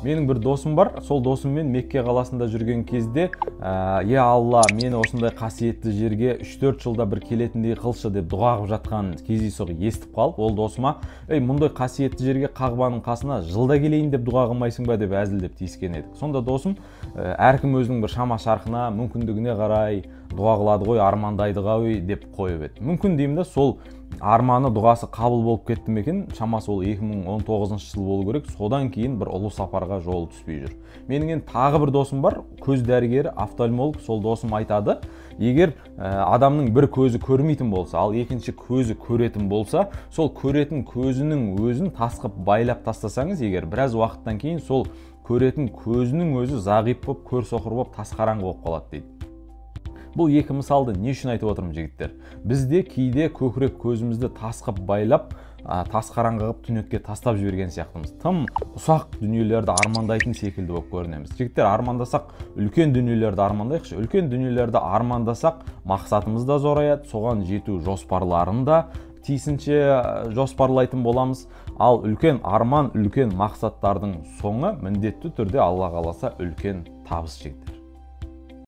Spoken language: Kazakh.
Менің бір досым бар, сол досыммен Мекке қаласында жүрген кезде, «Я Алла, мені осындай қасиетті жерге 3-4 жылда бір келетіндей қылшы» деп дұға қылып жатқан кездейсоқ естіп қалып, ол досыма, мұндай қасиетті жерге Қағбаның қасына жылда келейін деп дұға қылмайсың ба деп әзілдеп тиіскен едік. Сонда досым, әркім өзінің бір шама шарқына, мүмкіндігіне қарай дұға қылады ғой, армандайды ғой деп қойып еді. Мүмкін деймін да, сол арманы, дұғасы қабыл болып кетті ме екен, шамасы ол 2019 жыл болу керек, содан кейін бір ұлы сапарға жолы түспей жүр. Менің тағы бір досым бар, көз дәрігері, офтальмолог. Сол досым айтады, егер адамның бір көзі көрмейтін болса, ал екінші көзі көретін болса, сол көретін көзінің өзін тасқып байлап тастасаңыз, егер біраз уақыттан кейін сол көретін көзінің өзі зағип болып, көрсоқыр болып, тасқараңғы болып қалады дейді. Бұл екі мысалды не үшін айтып отырмын, жігіттер? Бізде кейде көкірек көзімізді тасқып байлап, тасқараңғы қылып түнекке тастап жіберген сияқтымыз. Тым ұсақ дүниелерді армандайтын секілді болып көрінеміз. Жігіттер, армандасақ, үлкен дүниелерді армандайықшы. Үлкен дүниелерді армандасақ, мақсатымыз да зораяды, соған жету жоспарларын да тиісінше жоспарлайтын боламыз. Ал үлкен арман, үлкен мақсаттардың соңы міндетті түрде Алла қаласа үлкен табыс, жігіттер.